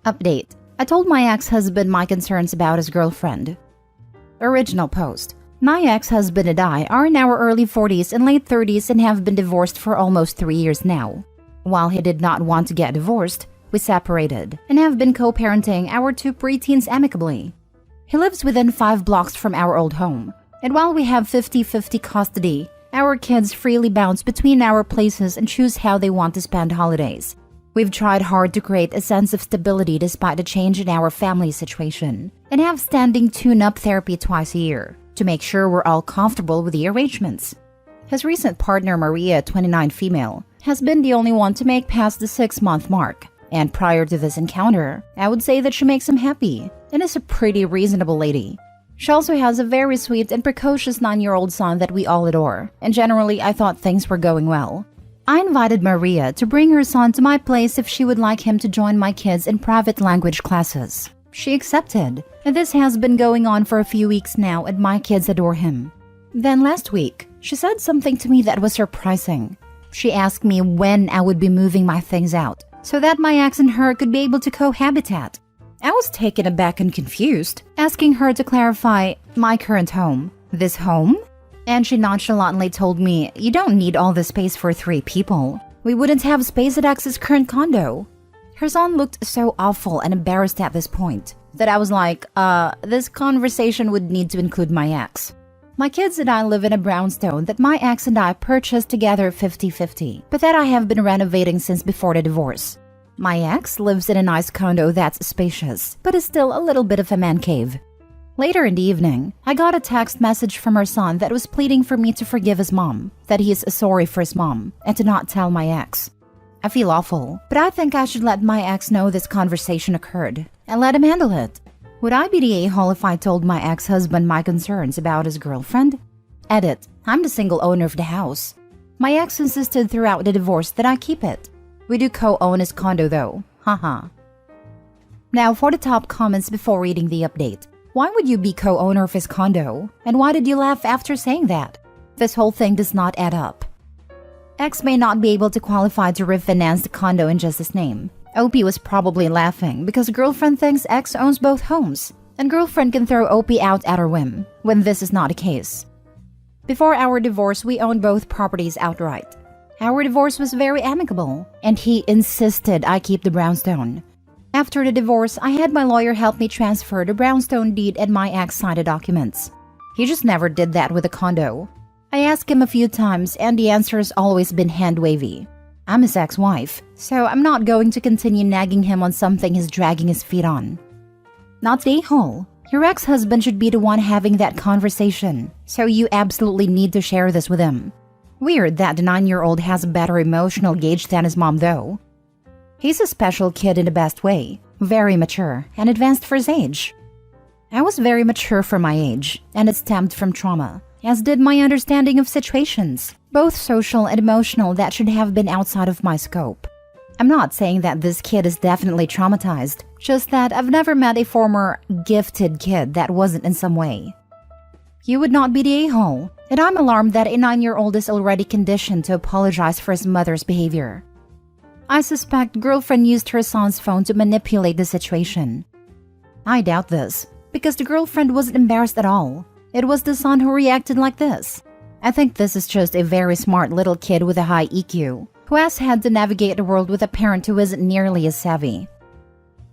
Update. I told my ex-husband my concerns about his girlfriend. Original post. My ex-husband and I are in our early 40s and late 30s and have been divorced for almost 3 years now. While he did not want to get divorced, we separated and have been co-parenting our 2 preteens amicably. He lives within 5 blocks from our old home, and while we have 50-50 custody, our kids freely bounce between our places and choose how they want to spend holidays. We've tried hard to create a sense of stability despite the change in our family situation, and have standing tune-up therapy twice a year to make sure we're all comfortable with the arrangements. His recent partner, Maria, 29 female, has been the only one to make past the 6-month mark, and prior to this encounter, I would say that she makes him happy and is a pretty reasonable lady. She also has a very sweet and precocious 9-year-old son that we all adore, and generally I thought things were going well. I invited Maria to bring her son to my place if she would like him to join my kids in private language classes. She accepted, and this has been going on for a few weeks now and my kids adore him. Then last week, she said something to me that was surprising. She asked me when I would be moving my things out, so that my ex and her could be able to cohabitat. I was taken aback and confused, asking her to clarify my current home. This home? And she nonchalantly told me, "You don't need all the space for 3 people. We wouldn't have space at X's current condo." Her son looked so awful and embarrassed at this point that I was like, this conversation would need to include my ex. My kids and I live in a brownstone that my ex and I purchased together 50-50, but that I have been renovating since before the divorce. My ex lives in a nice condo that's spacious, but is still a little bit of a man cave. Later in the evening, I got a text message from her son that was pleading for me to forgive his mom, that he is sorry for his mom, and to not tell my ex. I feel awful, but I think I should let my ex know this conversation occurred, and let him handle it. Would I be the a-hole if I told my ex-husband my concerns about his girlfriend? Edit. I'm the single owner of the house. My ex insisted throughout the divorce that I keep it. We do co-own his condo though. Haha. Now for the top comments before reading the update. Why would you be co-owner of his condo? And why did you laugh after saying that? This whole thing does not add up. Ex may not be able to qualify to refinance the condo in just his name. OP was probably laughing because girlfriend thinks ex owns both homes, and girlfriend can throw OP out at her whim, when this is not the case. Before our divorce, we owned both properties outright. Our divorce was very amicable, and he insisted I keep the brownstone. After the divorce, I had my lawyer help me transfer the brownstone deed and my ex signed the documents. He just never did that with a condo. I asked him a few times and the answer has always been hand-wavy. I'm his ex-wife, so I'm not going to continue nagging him on something he's dragging his feet on. Not the a-hole. Your ex-husband should be the one having that conversation, so you absolutely need to share this with him. Weird that the 9-year-old has a better emotional gauge than his mom though. He's a special kid in the best way, very mature and advanced for his age. I was very mature for my age, and it stemmed from trauma, as did my understanding of situations, both social and emotional, that should have been outside of my scope. I'm not saying that this kid is definitely traumatized, just that I've never met a former gifted kid that wasn't in some way. You would not be the a-hole, and I'm alarmed that a 9-year-old is already conditioned to apologize for his mother's behavior. I suspect girlfriend used her son's phone to manipulate the situation. I doubt this, because the girlfriend wasn't embarrassed at all. It was the son who reacted like this. I think this is just a very smart little kid with a high EQ, who has had to navigate the world with a parent who isn't nearly as savvy.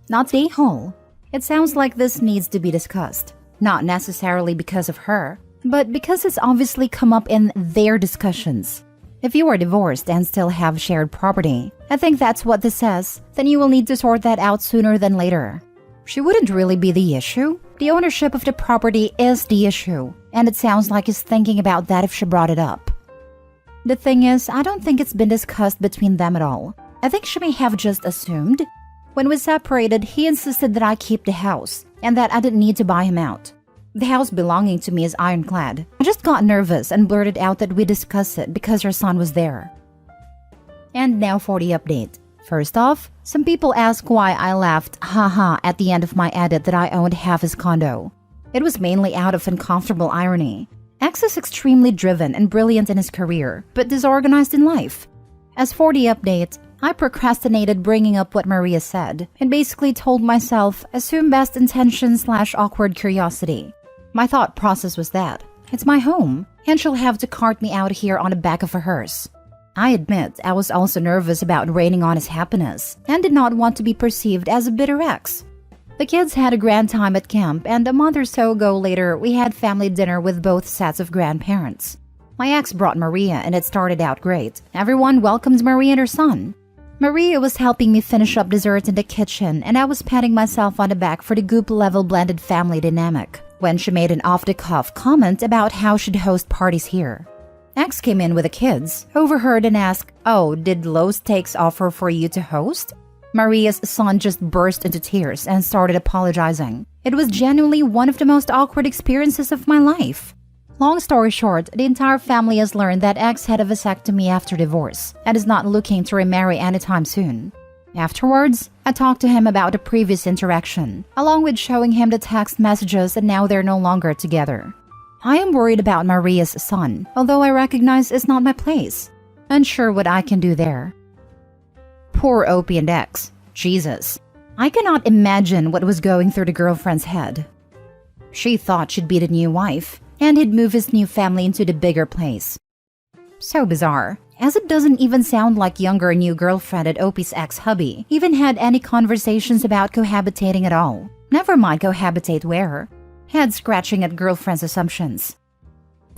Not the a-hole. It sounds like this needs to be discussed, not necessarily because of her, but because it's obviously come up in their discussions. If you are divorced and still have shared property, I think that's what this says, then you will need to sort that out sooner than later. She wouldn't really be the issue. The ownership of the property is the issue, and it sounds like he's thinking about that if she brought it up. The thing is, I don't think it's been discussed between them at all. I think she may have just assumed. When we separated, he insisted that I keep the house, and that I didn't need to buy him out. The house belonging to me is ironclad. I just got nervous and blurted out that we discuss it because her son was there. And now for the update. First off, some people ask why I laughed haha at the end of my edit that I owned half his condo. It was mainly out of uncomfortable irony. X is extremely driven and brilliant in his career, but disorganized in life. As for the update, I procrastinated bringing up what Maria said and basically told myself, assume best intention/awkward curiosity. My thought process was that it's my home, and she'll have to cart me out here on the back of a hearse. I admit I was also nervous about raining on his happiness and did not want to be perceived as a bitter ex. The kids had a grand time at camp, and a month or so ago later, we had family dinner with both sets of grandparents. My ex brought Maria, and it started out great. Everyone welcomed Maria and her son. Maria was helping me finish up dessert in the kitchen, and I was patting myself on the back for the goop-level blended family dynamic when she made an off-the-cuff comment about how she'd host parties here. Ex came in with the kids, overheard and asked, "Oh, did Low Stakes offer for you to host?" Maria's son just burst into tears and started apologizing. It was genuinely one of the most awkward experiences of my life. Long story short, the entire family has learned that ex had a vasectomy after divorce and is not looking to remarry anytime soon. Afterwards, I talked to him about the previous interaction, along with showing him the text messages, and now they're no longer together. I am worried about Maria's son, although I recognize it's not my place. Unsure what I can do there. Poor Opie and ex. Jesus. I cannot imagine what was going through the girlfriend's head. She thought she'd be the new wife, and he'd move his new family into the bigger place. So bizarre, as it doesn't even sound like younger new girlfriend at Opie's ex-hubby even had any conversations about cohabitating at all. Never mind cohabitate where. Head scratching at girlfriend's assumptions.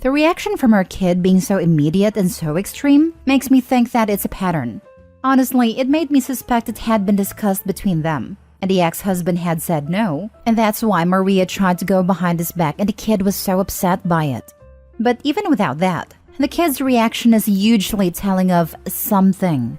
The reaction from her kid being so immediate and so extreme makes me think that it's a pattern. Honestly, it made me suspect it had been discussed between them, and the ex-husband had said no, and that's why Maria tried to go behind his back and the kid was so upset by it. But even without that, the kid's reaction is hugely telling of something.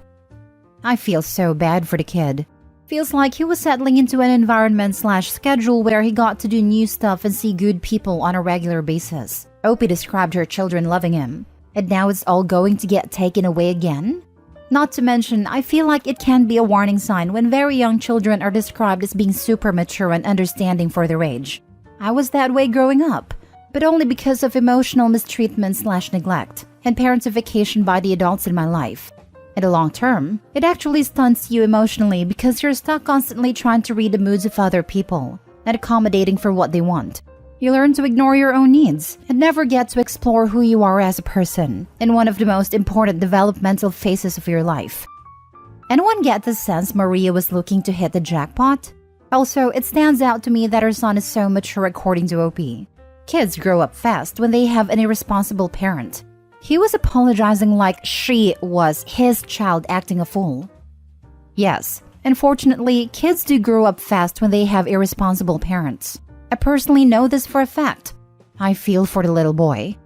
I feel so bad for the kid. Feels like he was settling into an environment/schedule where he got to do new stuff and see good people on a regular basis. Opie described her children loving him, and now it's all going to get taken away again? Not to mention, I feel like it can be a warning sign when very young children are described as being super mature and understanding for their age. I was that way growing up, but only because of emotional mistreatment/neglect and parentification by the adults in my life. In the long term, it actually stunts you emotionally because you're stuck constantly trying to read the moods of other people and accommodating for what they want. You learn to ignore your own needs and never get to explore who you are as a person in one of the most important developmental phases of your life. Anyone get the sense Maria was looking to hit the jackpot? Also, it stands out to me that her son is so mature according to Opie. Kids grow up fast when they have an irresponsible parent. He was apologizing like she was his child acting a fool. Yes, unfortunately, kids do grow up fast when they have irresponsible parents. I personally know this for a fact. I feel for the little boy.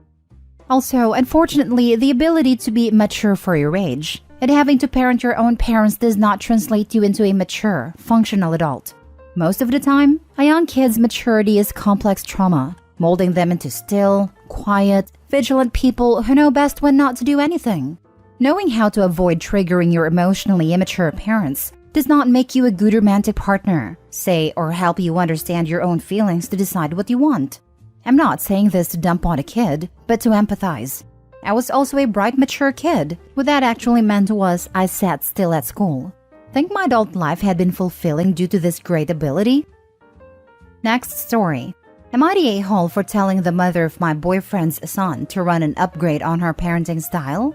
Also, unfortunately, the ability to be mature for your age and having to parent your own parents does not translate you into a mature, functional adult. Most of the time, a young kid's maturity is complex trauma, molding them into still, quiet, vigilant people who know best when not to do anything. Knowing how to avoid triggering your emotionally immature parents does not make you a good romantic partner, say, or help you understand your own feelings to decide what you want. I'm not saying this to dump on a kid, but to empathize. I was also a bright, mature kid. What that actually meant was I sat still at school. Think my adult life had been fulfilling due to this great ability? Next story. Am I the a-hole for telling the mother of my boyfriend's son to run an upgrade on her parenting style?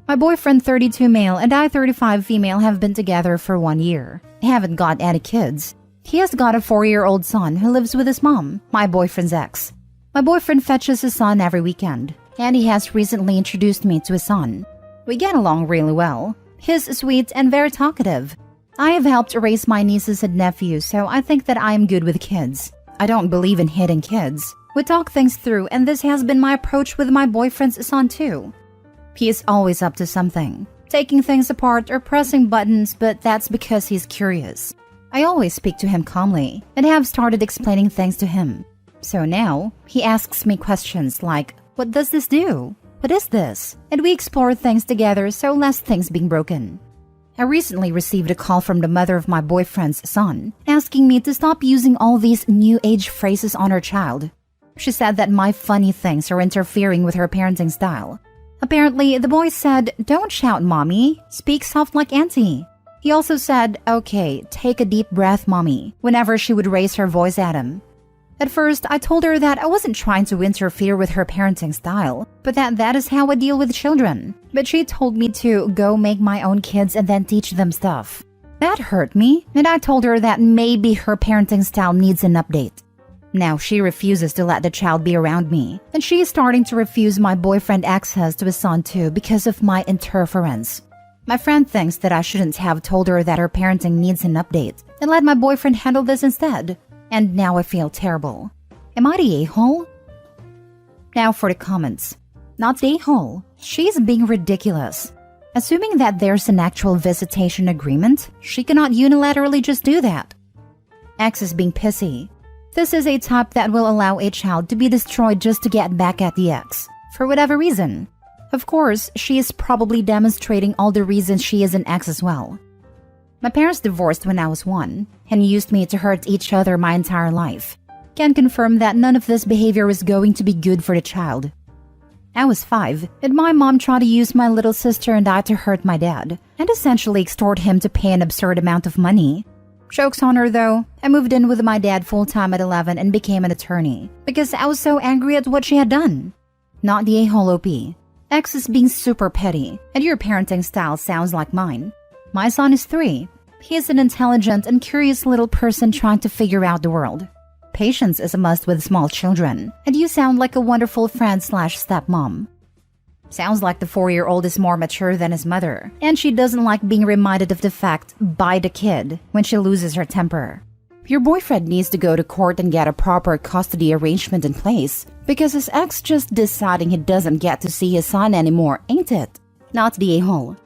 My boyfriend 32 male and I 35 female have been together for 1 year. I haven't got any kids. He has got a 4-year-old son who lives with his mom, my boyfriend's ex. My boyfriend fetches his son every weekend, and he has recently introduced me to his son. We get along really well. He's sweet and very talkative. I have helped raise my nieces and nephews, so I think that I am good with kids. I don't believe in hitting kids. We talk things through, and this has been my approach with my boyfriend's son too. He is always up to something, taking things apart or pressing buttons, but that's because he's curious. I always speak to him calmly and have started explaining things to him. So now, he asks me questions like, "What does this do? What is this?" And we explore things together, so less things being broken. I recently received a call from the mother of my boyfriend's son, asking me to stop using all these new age phrases on her child. She said that my funny things are interfering with her parenting style. Apparently, the boy said, "Don't shout, mommy. Speak soft like auntie." He also said, "Okay, take a deep breath, mommy," whenever she would raise her voice at him. At first, I told her that I wasn't trying to interfere with her parenting style, but that is how I deal with children. But she told me to go make my own kids and then teach them stuff. That hurt me, and I told her that maybe her parenting style needs an update. Now she refuses to let the child be around me, and she is starting to refuse my boyfriend access to his son too because of my interference. My friend thinks that I shouldn't have told her that her parenting needs an update and let my boyfriend handle this instead. And now I feel terrible. Am I the a-hole? Now for the comments. Not the a-hole. She's being ridiculous. Assuming that there's an actual visitation agreement, she cannot unilaterally just do that. X is being pissy. This is a type that will allow a child to be destroyed just to get back at the ex, for whatever reason. Of course, she is probably demonstrating all the reasons she is an ex as well. My parents divorced when I was 1 and used me to hurt each other my entire life. Can confirm that none of this behavior is going to be good for the child. I was 5 and my mom tried to use my little sister and I to hurt my dad and essentially extort him to pay an absurd amount of money. Joke's on her though, I moved in with my dad full-time at 11 and became an attorney because I was so angry at what she had done. Not the a-hole OP. X is being super petty and your parenting style sounds like mine. My son is 3. He is an intelligent and curious little person trying to figure out the world. Patience is a must with small children, and you sound like a wonderful friend/stepmom. Sounds like the 4-year-old is more mature than his mother, and she doesn't like being reminded of the fact by the kid when she loses her temper. Your boyfriend needs to go to court and get a proper custody arrangement in place, because his ex just deciding he doesn't get to see his son anymore, ain't it? Not the a-hole.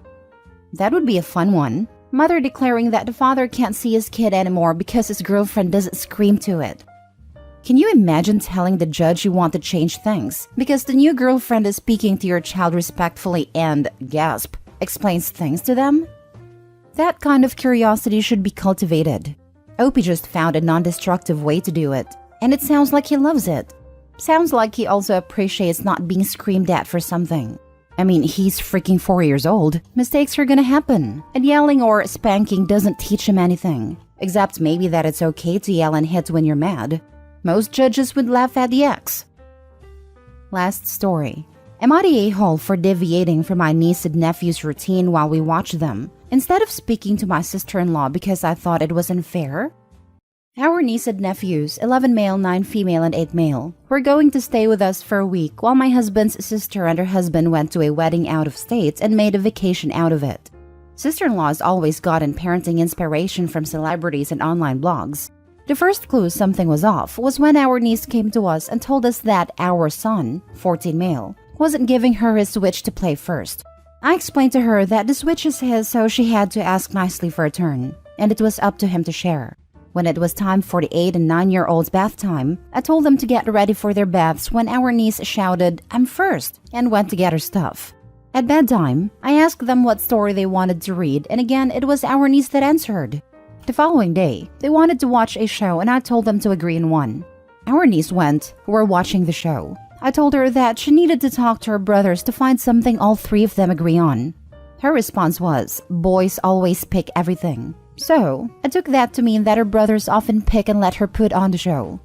That would be a fun one. Mother declaring that the father can't see his kid anymore because his girlfriend doesn't scream to it. Can you imagine telling the judge you want to change things because the new girlfriend is speaking to your child respectfully and, gasp, explains things to them? That kind of curiosity should be cultivated. Opie just found a non-destructive way to do it, and it sounds like he loves it. Sounds like he also appreciates not being screamed at for something. I mean, he's freaking 4 years old. Mistakes are gonna happen. And yelling or spanking doesn't teach him anything. Except maybe that it's okay to yell and hit when you're mad. Most judges would laugh at the ex. Last story. Am I the a-hole for deviating from my niece and nephew's routine while we watch them, instead of speaking to my sister-in-law because I thought it was unfair? Our niece and nephews, 11 male, 9 female, and 8 male, were going to stay with us for a week while my husband's sister and her husband went to a wedding out of state and made a vacation out of it. Sister-in-law's always gotten parenting inspiration from celebrities and online blogs. The first clue something was off was when our niece came to us and told us that our son, 14 male, wasn't giving her his Switch to play first. I explained to her that the Switch is his, so she had to ask nicely for a turn, and it was up to him to share. When it was time for the 8 and 9-year-olds' bath time, I told them to get ready for their baths when our niece shouted, "I'm first," and went to get her stuff. At bedtime, I asked them what story they wanted to read, and again, it was our niece that answered. The following day, they wanted to watch a show, and I told them to agree on one. Our niece went, we're watching the show. I told her that she needed to talk to her brothers to find something all 3 of them agree on. Her response was, "Boys always pick everything." So, I took that to mean that her brothers often pick and let her put on the show.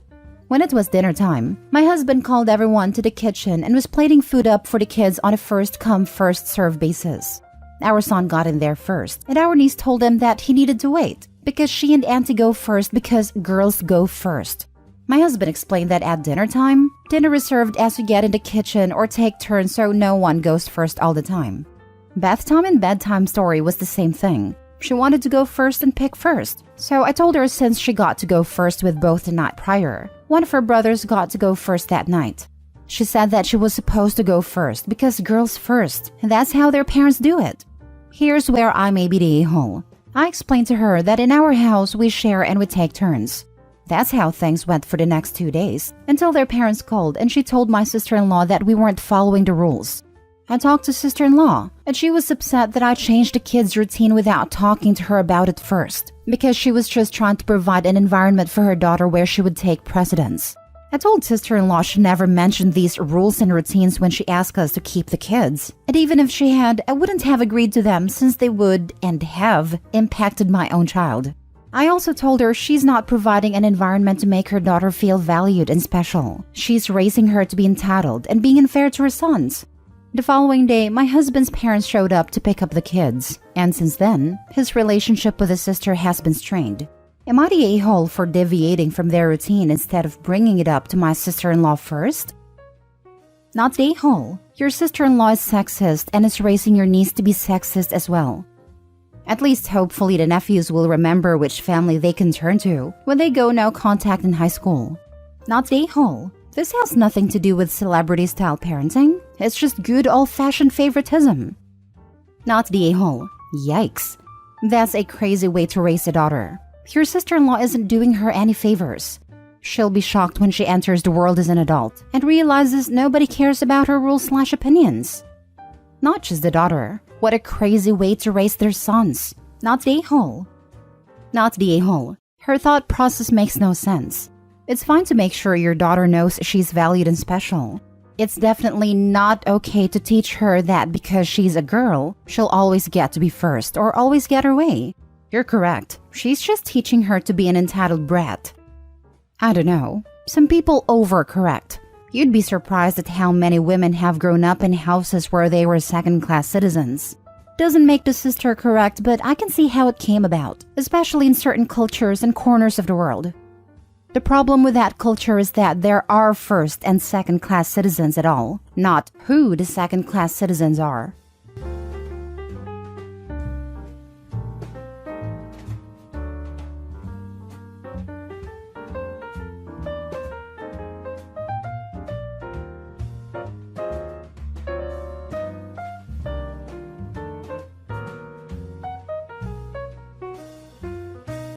When it was dinner time, my husband called everyone to the kitchen and was plating food up for the kids on a first-come, first-served basis. Our son got in there first, and our niece told him that he needed to wait, because she and Auntie go first because girls go first. My husband explained that at dinner time, dinner is served as you get in the kitchen or take turns so no one goes first all the time. Bath time and bedtime story was the same thing. She wanted to go first and pick first. So I told her since she got to go first with both the night prior, one of her brothers got to go first that night. She said that she was supposed to go first because girls first, and that's how their parents do it. Here's where I may be the a-hole. I explained to her that in our house we share and we take turns. That's how things went for the next 2 days, until their parents called and she told my sister-in-law that we weren't following the rules. I talked to sister-in-law, and she was upset that I changed the kids' routine without talking to her about it first, because she was just trying to provide an environment for her daughter where she would take precedence. I told sister-in-law she never mentioned these rules and routines when she asked us to keep the kids. And even if she had, I wouldn't have agreed to them since they would, and have, impacted my own child. I also told her she's not providing an environment to make her daughter feel valued and special. She's raising her to be entitled and being unfair to her sons. The following day, my husband's parents showed up to pick up the kids. And since then, his relationship with his sister has been strained. Am I the a-hole for deviating from their routine instead of bringing it up to my sister-in-law first? Not the a-hole. Your sister-in-law is sexist and is raising your niece to be sexist as well. At least hopefully the nephews will remember which family they can turn to when they go no contact in high school. Not the a-hole. This has nothing to do with celebrity-style parenting. It's just good old-fashioned favoritism. Not the a-hole. Yikes. That's a crazy way to raise a daughter. Your sister-in-law isn't doing her any favors. She'll be shocked when she enters the world as an adult and realizes nobody cares about her rules/opinions. Not just the daughter. What a crazy way to raise their sons. Not the a-hole. Not the a-hole. Her thought process makes no sense. It's fine to make sure your daughter knows she's valued and special. It's definitely not okay to teach her that because she's a girl, she'll always get to be first or always get her way. You're correct. She's just teaching her to be an entitled brat. I don't know. Some people overcorrect. You'd be surprised at how many women have grown up in houses where they were second-class citizens. Doesn't make the sister correct, but I can see how it came about, especially in certain cultures and corners of the world. The problem with that culture is that there are first and second-class citizens at all, not who the second-class citizens are.